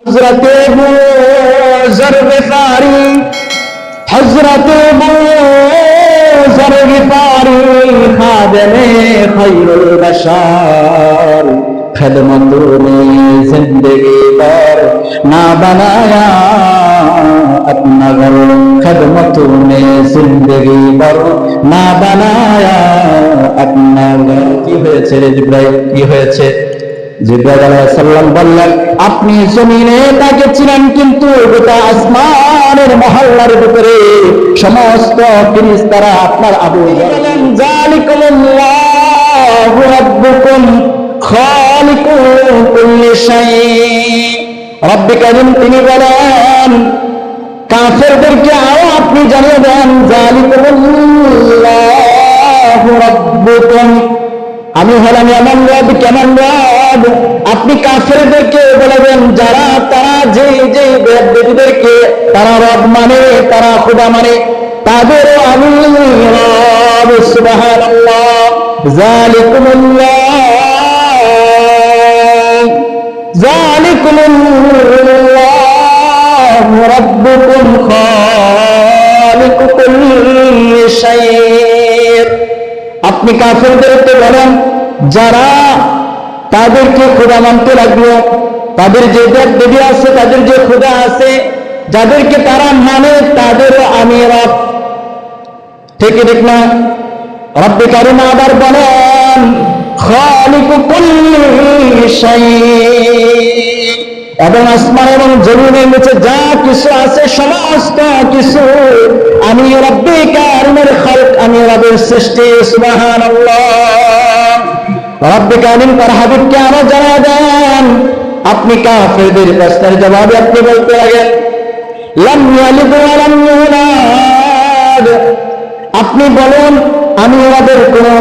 हजरत अबू ज़र ग़िफ़ारी, हजरत अबू ज़र ग़िफ़ारी खादिमे खैरुल बशर, खिदमतों ने जिंदगी भर ना बनाया अपना घर, खिदमतों ने जिंदगी भर ना बनाया अपना घर। কি হয়েছে রে জিবরাইল, কি হয়েছে? জিবরাইল আলাইহিস সালাম বললেন, আপনি জমিনে তাকিয়েছিলেন কিন্তু গোটা আসমানের মহল্লার ভিতরে সমস্ত ফেরেশতারা আপনার আবু বলেন, জালিকুমুল্লাহু রাব্বুকুম খালিকু কুল্লি শাই। রব্বে কারীম তিনি বলেন, কাফেরদেরকে আরো আপনি জানিয়ে দেন, জালিকুমুল্লাহু রাব্বুকুম, আমি হলাম এমন রব, কেমন রব। আপনি কাফেরদেরকে বলবেন, যারা তারা যে যে দেবদেবীদেরকে তারা রব মানে, তারা খোদা মানে, তাদেরও আমি রব। সুবহানাল্লাহ। জালিকুমুল্লাহু রাব্বুকুম খালিকু কুল্লি শাই। আপনি কাফেরদেরকে বলেন, যারা তাদেরকে খোদা মানতে লাগলো, তাদের যে দেব দেবী আছে, তাদের যে খোদা আছে, যাদেরকে তারা মানে, তাদেরও আমি রব। ঠিক ঠিক না? রব্বে কারীম আবার বলেন, খালিকু কুল্লি শাই। এবং আসমান এবং জমিনের নিচে যা কিছু আছে সমস্ত কিছু আমি রব্বে কারীমের খালক, আমি রবের সৃষ্টি। সুবহানাল্লাহ। রব্বে কারীম তার হাবিবকে আরো জানিয়ে দেন, আপনি কাফেরদের প্রশ্নের জবাবে আপনি বলতে লাগেন, লাম ইয়ালিদ ওয়া লাম ইউলাদ। আপনি বলেন, আমি রবের কোনো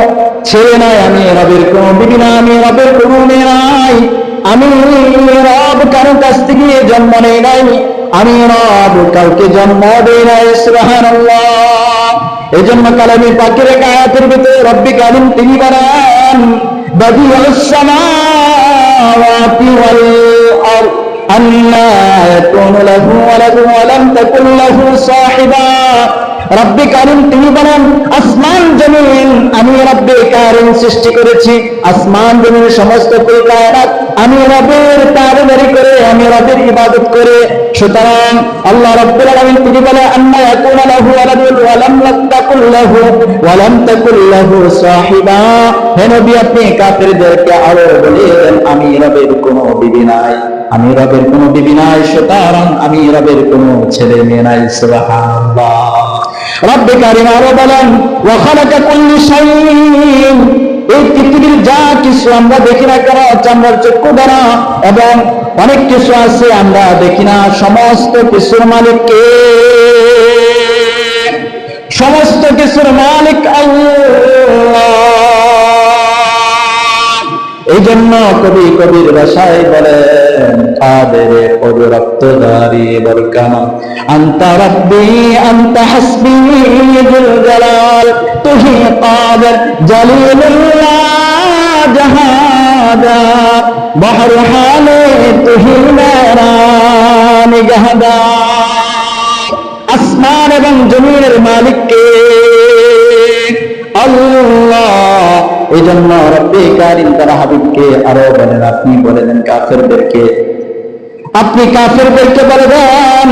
ছেলে নাই, আমি রবের কোনো বিবি নাই, আমি রবের কোনো মেয়ে নাই, আমি রব কারো কাছ থেকে জন্ম নেই নাই, আমি রব কাউকে জন্ম দেই নাই। সুবহানাল্লাহ। এই জন্য কালামে পাকের এক আয়াতের ভিতরে রব্বে কারীম তিনি বলেন, বাদিউস সামাওয়াতি ওয়াল আরদ আন্না ইয়াকুনু লাহু ওয়ালাদুন ওয়া লাম তাকুন লাহু সাহিবা। রব্বে কারীম তিনি বলেন, আসমান জমিন আমি রব্বে কারীম সৃষ্টি করেছি, আসমান জমিনের সমস্ত কায়নাত আমি রবের তাবেদারি করে, আমি রবের ইবাদত করে। সুতরাং আল্লাহ রাব্বুল আলামিন তিনি বলেন, আন্না ইয়াকুনু লাহু ওয়ালাদুন ওয়া লাম তাকুন লাহু সাহিবা। হে নবী, আপনি কাফেরদেরকে আরো বলে দেন, আমি রবের কোনো বিবি নাই, আমি রবের কোনো বিবি নাই, সুতরাং আমি রবের কোনো ছেলে মেয়ে নাই। সুবহানাল্লাহ। রব্বে কারীম আরো বলেন, ওয়া খালাকা কুল্লি শাইইন। এই পৃথিবীর যা কিছু আমরা দেখি না কেন, চামড়ার চক্ষু দ্বারা, এবং অনেক কিছু আছে আমরা দেখি না, সমস্ত কিছুর মালিক কে? সমস্ত কিছুর মালিক আল্লাহ। এই জন্য কবি কবির ভাষায় বলেন, কাদের কবি রক্তধারী বরকানা, আনতা রব্বি আনতা হাসবি জুল জালাল, তুহি কাদের জলিলুল্লাহ জাহাদা, বহর হালে তুহি মেরা নিগাহদা। আসমান এবং জমিনের মালিক কে? আল্লাহ। এই জন্য রব্বে কারীম তার হাবিবকে আরো বলেন, আপনি বলে দেন কাফেরদেরকে, আপনি কাফেরদেরকে বলে দেন,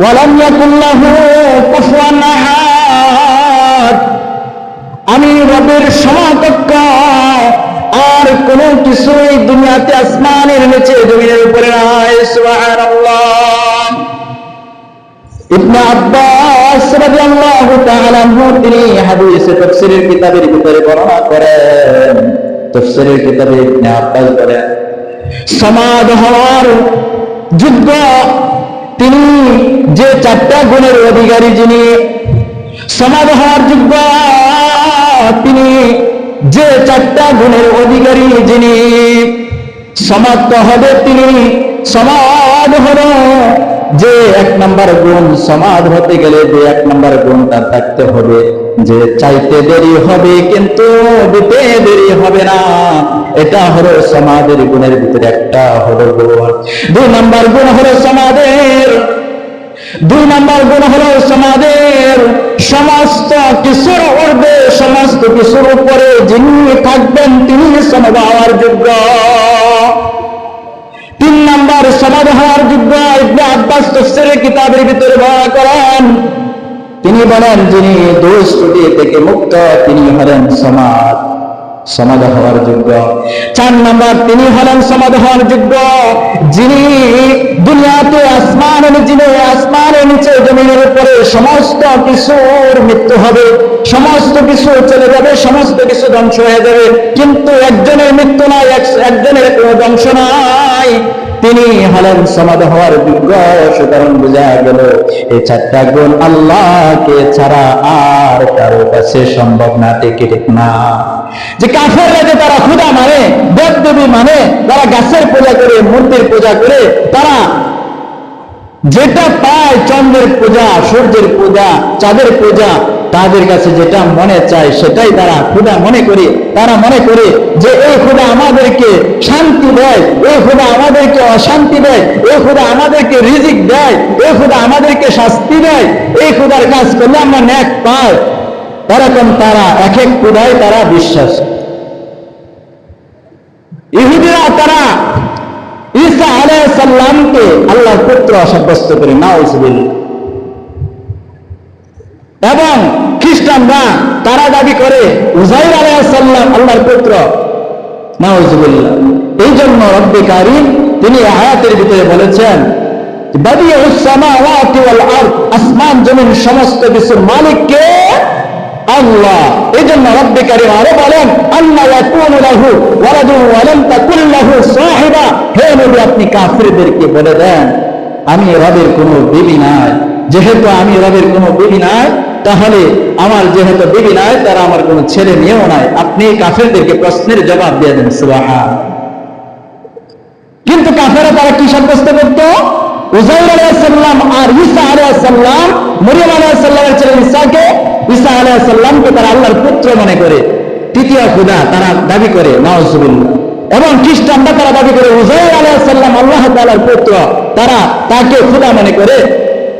ওয়ালাম ইয়াকুল লাহু কুফুয়ান আহাদ। আমি রবের সমকক্ষ আর কোন কিছুই দুনিয়াতে আসমানের নিচে জমিনের উপরে নাই। সুবহানাল্লাহ। ইবনে আব্বাস রাদিয়াল্লাহু তাআলা আনহু তিনি হাদিসে তাফসীরের কিতাবের ভিতরে বর্ণনা করেন, তাফসীরের কিতাবে ইবনে আব্বাস বলেন, সমাদ হওয়ার যোগ্য তিনি যে চারটা গুণের অধিকারী, যিনি সমাদ হওয়ার যোগ্য, তিনি যে চারটা গুণের অধিকারী, যিনি সমাপ্ত হবে, তিনি সমাদ হল যে এক নম্বর গুণ, সমাদ হতে গেলে যে এক নম্বর গুণ তার থাকতে হবে, যে চাইতে দেরি হবে কিন্তু দিতে দেরি হবে না। এটা হলো সমাজের গুণের ভিতরে একটা হলো গুণ। 2 নম্বর গুণ হলো সমাজের, 2 নম্বর গুণ হলো সমাজের সমস্ত কিছুর ঊর্ধ্বে, সমস্ত কিছুর উপরে যিনি থাকবেন তিনি সমাজ হওয়ার যোগ্য। 3 নম্বর সমাজ হওয়ার যোগ্য ইবনে আব্বাস তাফসীরের কিতাবের ভিতরে বর্ণনা করেন, তিনি বলেন যিনি দোষ ত্রুটি থেকে মুক্ত তিনি হলেন সমাজ হওয়ার যোগ্য। 4 নম্বর তিনি হলেন সমাজ হওয়ার যোগ্য যিনি দুনিয়াতে আসমানের নিচে জমিনের উপরে সমস্ত কিছুর মৃত্যু হবে, সমস্ত কিছু চলে যাবে, সমস্ত কিছু ধ্বংস হয়ে যাবে, কিন্তু একজনের মৃত্যু নাই, একজনের কোনো ধ্বংস নাই, তিনি হলেন সমাজ হওয়ার যোগ্য। সুতরাং বোঝা গেল এই 4টা গুণ আল্লাহকে ছাড়া আর কারো কাছে সম্ভব না। ঠিক না? যে কাফেররা যে তারা খোদা মানে, দেবদেবী মানে, তারা গাছের পূজা করে, মূর্তির পূজা করে, তারা যেটা পায় চন্দ্রের পূজা, সূর্যের পূজা, চাঁদের পূজা, তাদের কাছে যেটা মনে চায় সেটাই তারা খোদা মনে করে। তারা মনে করে যে এই খোদা আমাদেরকে শান্তি দেয়, এই খোদা আমাদেরকে অশান্তি দেয়, এই খোদা আমাদেরকে রিজিক দেয়, এই খোদা আমাদেরকে শাস্তি দেয়, এই খোদার কাজ করলে আমরা নেক পাই। এরকম তারা এক এক খোদায় তারা বিশ্বাস। ইহুদিরা তারা ঈসা আলাইহিস সালামকে আল্লাহর পুত্র সাব্যস্ত করে, নাউজুবিল্লাহ। এবং খ্রিস্টানরা তারা দাবি করে উযাইর আলাইহিস সালাম আল্লাহর পুত্র, নাউজুবিল্লাহ। এই জন্য রব্বে কারীম তিনি আয়াতের ভিতরে বলেছেন বাদিউস সামাওয়াতি ওয়াল আরদ, আসমান জমিন সমস্ত কিছুর মালিক কে? আল্লাহ। এই জন্য রব্বে কারীম আরো বলেন আল্লাহ ইয়াকুনু লাহু ওয়ালাদুন ওয়া লাম তাকুল লাহু সাহিবা। হে নবী আপনি কাফিরদেরকে বলে দেন আমি রবের কোনো বিবি নাই। যেহেতু আমি রবের কোনো বিবি নাই, তাহলে আমার যেহেতু বিবি নাই, তারা আমার কোনো ছেলে মেয়েও নাই। আপনি কাফেরদেরকে প্রশ্নের জবাব দিয়ে দেন। সুবহান। কিন্তু কাফেররা তারা কি সাব্যস্ত করত? উযাইর আলাইহিস সালাম আর ঈসা আলাইহিস সালাম, মরিয়ম আলাইহিস সালামের ছেলে ঈসাকে, ঈসা আলাইহিস সালামকে তারা আল্লাহর পুত্র মনে করে, তৃতীয় খোদা তারা দাবি করে, নাউজুবিল্লাহ। এবং খ্রিস্টানরা তারা দাবি করে উযাইর আলাইহিস সালাম আল্লাহ তাআলার পুত্র, তারা তাকে খোদা মনে করে,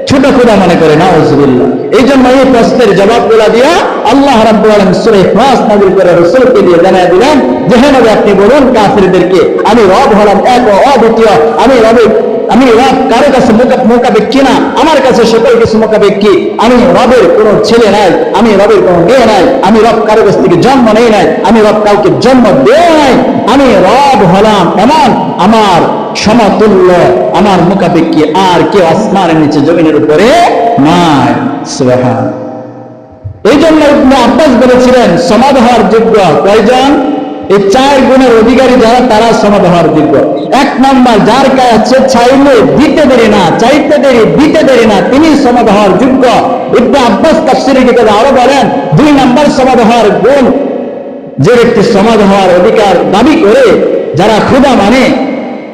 ছোট খোদা মনে করে, নাউজুবিল্লাহ। এই জন্য এই প্রশ্নের জবাবগুলো দিয়া আল্লাহ রাব্বুল আলামিন সূরা ইখলাস নাযিল করে রাসূলকে দিয়ে জানায় দিলেন যে হে নবী আপনি বলুন কাফিরদেরকে আমি রব হলাম এক ও অদ্বিতীয়, আমি রব কারো কাছে মোকাবেক্ষী না, আমার কাছে সকল কিছু মোকাবেক্ষী। আমি রবের কোনো ছেলে নাই, আমি রবের কোনো মেয়ে নাই, আমি রব কারো কাছ থেকে জন্ম নেই নাই, আমি রব কাউকে জন্ম দেয় নাই, আমি রব হলাম এমন আমার সমতুল্য, আমার মোকাবেক্ষী আর কেউ আসমানের নিচে জমিনের উপরে নাই। সুবহান। এই জন্য ইবনে আব্বাস বলেছিলেন সমাজ হওয়ার যোগ্য কয়জন? এই 4 গুণের অধিকারী যারা তারা সমাজ হওয়ার যোগ্য। 1 নম্বর যার কাছে চাইলে দিতে দেরি না, চাইতে দেরি দিতে দেরি না, তিনি সমাজ হওয়ার যোগ্য। ইবনে আব্বাস তাফসীরে কিতাবে আরো বলেন 2 নম্বর সমাজ হওয়ার গুণ, যে ব্যক্তি সমাজ হওয়ার অধিকার দাবি করে, যারা খোদা মানে,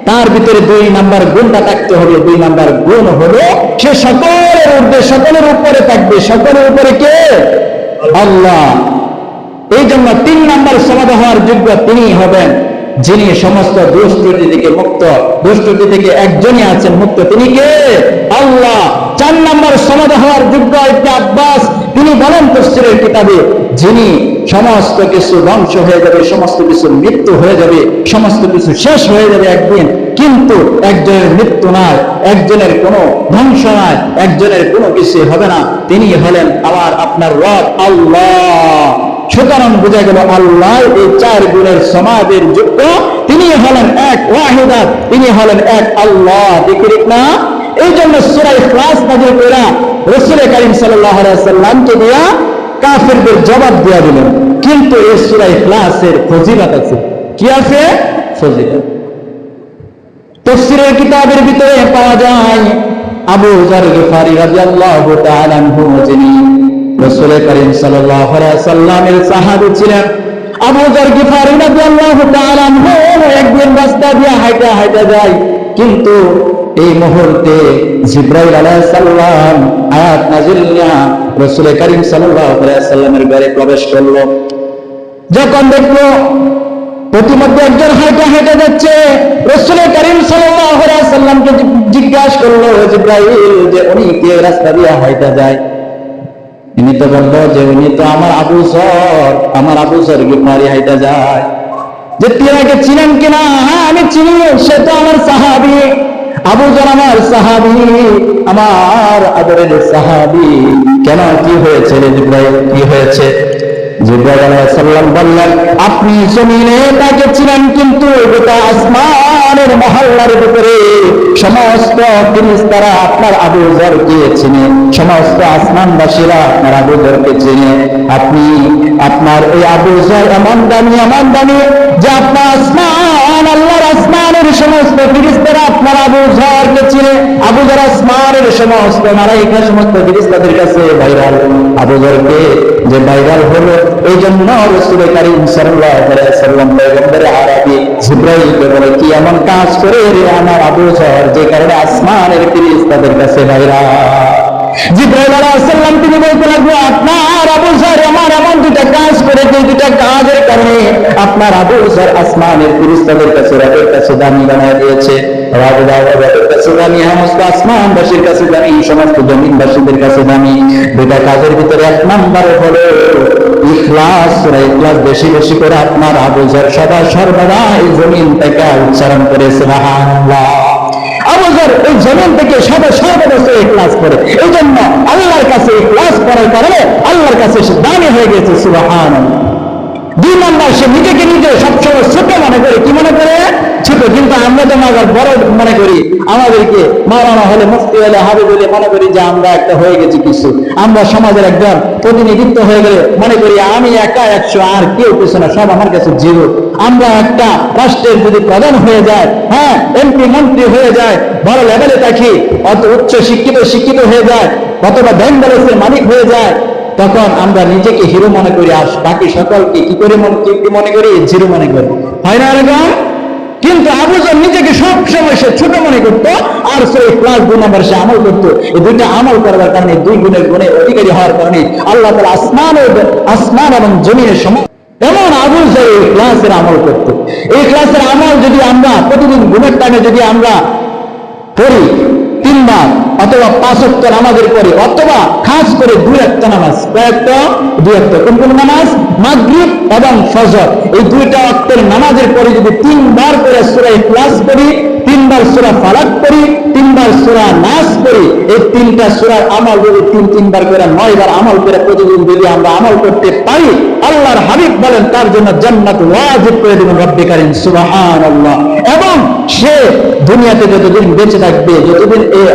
তার ভিতরে 2 নম্বর গুণটা থাকতে হবে। 2 নম্বর গুণ হলো সে সকলের ঊর্ধ্বে, সকলের উপরে থাকবে। সকলের উপরে কে? আল্লাহ। এই জন্য 3 নম্বর সমাজ হওয়ার যোগ্য তিনি হবেন যিনি সমস্ত দোষ ত্রুটি থেকে মুক্ত। দোষ ত্রুটি থেকে একজনই আছেন মুক্ত, তিনি কে? আল্লাহ। 4 নম্বর সমাজ হওয়ার যোগ্য ইবনে আব্বাস তিনি বলেন তাফসীরের কিতাবে যিনি সমস্ত কিছু ধ্বংস হয়ে যাবে, সমস্ত কিছু মৃত্যু হয়ে যাবে, সমস্ত কিছু শেষ হয়ে যাবে একদিন, কিন্তু একজনের মৃত্যু নাই, একজনের কোনো ধ্বংস নাই, একজনের কোনো কিছু হবে না, তিনি হলেন আমার আপনার রব আল্লাহ। সুতরাং বোঝা গেল আল্লাহ এই 4 গুণের সমাজের যোগ্য, তিনি হলেন এক ওয়াহিদাত, তিনি হলেন এক আল্লাহ। ঠিক না? এই জন্য সূরা ইখলাস নাযিল করে রাসূল কারীম সাল্লাল্লাহু আলাইহি ওয়াসাল্লামকে দিয়া কাফিরদের জবাব দিয়া দিলেন। কিন্তু এই সূরা ইখলাসের ফজিলত আছে। কি আছে? ফজিলত। তাফসীরের কিতাবের ভিতরে পাওয়া যায় আবু যার গিফারি রাদিয়াল্লাহু তাআলা আনহু যিনি রাসূল কারীম সাল্লাল্লাহু আলাইহি ওয়াসাল্লামের সাহাবী ছিলেন, আবু যার গিফারি রাদিয়াল্লাহু তাআলা আনহু একদিন রাস্তা দিয়ে হাঁটা যায়, কিন্তু এই মুহূর্তে জিবরাইল আলাইহিস সালাম আয়াত নাযিল নিয়ে রাসূল করিম সাল্লাল্লাহু আলাইহি ওয়াসাল্লামের ঘরে প্রবেশ করলো। যখন দেখলো প্রতিমধ্যে একজন হাঁটা হেঁটে যাচ্ছে, রাসূল করিম সাল্লাল্লাহু আলাইহি ওয়াসাল্লামকে জিজ্ঞাসা করলো, জিবরাইল যে উনি কে রাস্তা দিয়ে হাঁটা যায়? ইনি তো বললো যে উনি তো আমার আবু যর, আমার আবু যর গিফারি হাঁটা যায়। যে তিনাকে চিনেন কিনা? হ্যাঁ আমি চিনি, সে তো আমার সাহাবী। আবু যর আমার সাহাবী, আমার আদরের সাহাবী। কেন, কি হয়েছে রে জিবরাইল, কি হয়েছে? জিবরাইল আলাইহিস সালাম বললেন, আপনি জমিনে তাকে চিনেন, কিন্তু গোটা আসমানের মহল্লার ভিতরে সমস্ত ফেরেশতারা আপনার আবু যরকে চিনে, সমস্ত আসমানবাসীরা আপনার আবু যরকে চিনে। আপনি আপনার এই আবু যর এমন দামি যে আপনার আসমান, আল্লাহর আসমানের সমস্ত ফেরেশতারা আপনার আবু যরকে চিনে। আবু যর আসমানের সমস্ত মালায়েকা, সমস্ত ফেরেশতাদের কাছে ভাইরাল। আবু যরকে যে ভাইরাল হলো, এই জন্য রাসূল করিম সাল্লাল্লাহু আলাইহি ওয়াসাল্লাম পয়গম্বর আরবি জিবরাইলকে বলে, কি এমন কাজ করে রে আমার আবু যর, যে কারণে আসমানের ফেরেশতাদের কাছে ভাইরাল। জিবরাইল আলাইহিস সালাম তিনি বলতে লাগলো, আপনার আবু যর আমার এমন দুটা কাজ করে, যে দুটা কাজের কারণে আপনার আবু যর আসমানের ফেরেশতাদের কাছে, রবের কাছে দামি বানায় দিয়েছে। রবের কাছে দামি, সমস্ত আসমানবাসীর কাছে দামি, সমস্ত জমিনবাসীদের কাছে দামি। দুটা কাজের ভিতরে এক নাম্বার হলো ইখলাস। সূরা ইখলাস বেশি বেশি করে আপনার আবু যর সদা সর্বদা এই জমিন থেকে উচ্চারণ করে সুবহানাল্লাহ। আবু যর এই জমিন থেকে সদা সর্বদা ইখলাস করে, এই জন্য আল্লাহর কাছে ইখলাস করার কারণে আল্লাহর কাছে সে দামি হয়ে গেছে সুবহানাল্লাহ। দুই নাম্বার, সে নিজেকে নিজে সবসময় ছোট মনে করে। কি মনে করে? ছোট। কিন্তু আমরা তো মাগার বড় মনে করি। আমাদেরকে মাওলানা হলে, মুফতি হলে, হাবিব হলে মনে করি যে আমরা একটা হয়ে গেছি কিছু। আমরা সমাজের একজন প্রতিনিধিত্ব হয়ে গেলে মনে করি আমি একা 100, আর কেউ কিছু না, সব আমার কাছে জিরো। আমরা একটা রাষ্ট্রের যদি প্রধান হয়ে যায়, হ্যাঁ এমপি মন্ত্রী হয়ে যায়, বড় লেভেলে থাকি, অত উচ্চ শিক্ষিত হয়ে যায়, অথবা ব্যাংক ব্যালেন্সের মালিক হয়ে যায়, তখন আমরা নিজেকে হিরো মনে করি, আর বাকি সকলকে কি করে মনে করি? জিরো মনে করি, হয় না এরকম? কিন্তু আবু যর নিজেকে সব সময় সে ছোট মনে করতো, আর সে ক্লাস 2 নম্বর সে আমল করতো। এই দুইটা আমল করার কারণে, দুই গুণের অধিকারী হওয়ার কারণে আল্লাহ তাআলা আসমান এবং জমিনের সময় এমন আবু যর এই ক্লাসের আমল করতো। এই ক্লাসের আমল যদি আমরা প্রতিদিন গুণের টাইমে যদি আমরা পড়ি 3 বার, অথবা 5 ওয়াক্ত নামাজের পরে, অথবা খাস করে 2 ওয়াক্ত নামাজ, কয়েকটা 2 ওয়াক্ত, কোন নামাজ? মাগরিব এবং ফজর, এই 2টা ওয়াক্তের নামাজের পরে যদি 3 বার করে সূরা ইখলাস পড়ি, 3 বার সূরা ফালাক পড়ি, 3 বার সূরা নাস পড়ি, এই 3টা সূরার আমল যদি 3 বার করে 9 বার আমল করে প্রতিদিন যদি আমরা আমল করতে পারি, আল্লাহর হাবিব বলেন তার জন্য জান্নাত ওয়াজিব করে দিবেন রব্বে কারীম সুবহানাল্লাহ। এবং সে দুনিয়াতে যতদিন বেঁচে থাকবে, যতদিন এই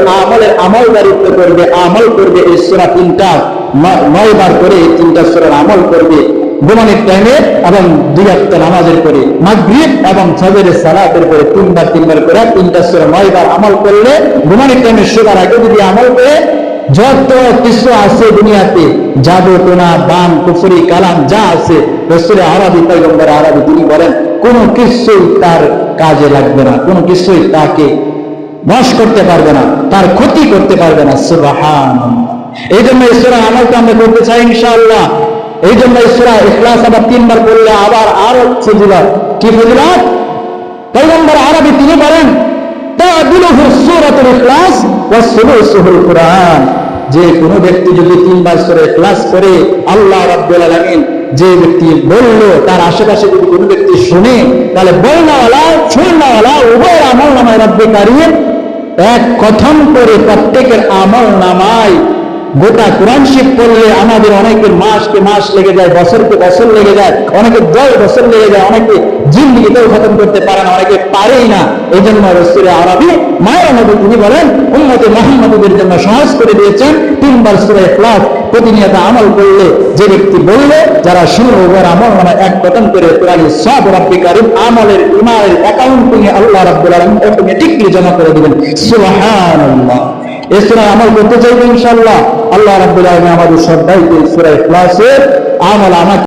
আমলদারিত্ব করবে, আমল করবে, এই সূরা 3টা 9 বার করে এই 3টা সূরার আমল করবে ঘুমানোর টাইমে, এবং 2 ওয়াক্ত নামাজের পরে, মাগরিব এবং ফজরের সালাতের পরে 3 বার করে 3টা সূরা 9 বার আমল করলে, ঘুমানোর টাইমে শোবার আগে যদি আমল করে, যত কিছু আছে দুনিয়াতে, জাদু টোনা বান কুফরি কালাম যা আছে, রাসূল আরবি পয়গম্বর আরবি তিনি বলেন কোনো কিছুই তার কাজে লাগবে না, কোনো কিছুই তাকে বশ করতে পারবে না, তার ক্ষতি করতে পারবে না। সুবহানাল্লাহ। এই জন্য এই সূরা আমলটা আমরা করতে চাই ইনশাআল্লাহ। এই জন্য এই সূরা ইখলাস আবার 3 বার পড়লে আবার আরো ফজিলত। কি ফজিলত? পয়গম্বর আরবি তিনি বলেন তা'দিলুহু সূরাতুল ইখলাস ওয়া সুলুসুল কুরআন। যে কোনো ব্যক্তি যদি 3 বার সূরা ইখলাস করে, আল্লাহ রাব্বুল আলামিন যে ব্যক্তি বললো, তার আশেপাশে যদি কোনো ব্যক্তি শুনে, তাহলে বলনাওয়ালা শুননাওয়ালা উভয়ের আমল নামায় রব্বে কারীম এক কথন করে প্রত্যেকের আমল নামায়। গোটা কোরআন শরীফ পড়লে আমাদের অনেকের মাসকে মাস লেগে যায়, বছরকে বছর লেগে যায়, অনেকে 10 বছর লেগে যায়, অনেকে জিন্দেগিতেও খতম করতে পারে না, অনেকে পারেই না। এই জন্য রাসূল আরবি মায়ের নবী তিনি বলেন উম্মতে মুহাম্মাদের জন্য সহজ করে দিয়েছেন 3 বার সূরা ইখলাস প্রতিনিয়ত আমল করলে, যে ব্যক্তি বললে, যারা শুনলো, ওর আমল নামায় এক কথন করে কোরআন সব রব্বে কারীম আমলের ইমানের অ্যাকাউন্টিং এ আল্লাহ রাব্বুল আলামিন অটোমেটিক্যালি জমা করে দিবেন। সুবহানাল্লাহ। এই সূরা আমল করতে চাইবেন ইনশাআল্লাহ। আল্লাহ রাব্বুল আলামিন আমাদের সবাইকে সূরা ইখলাসের আমল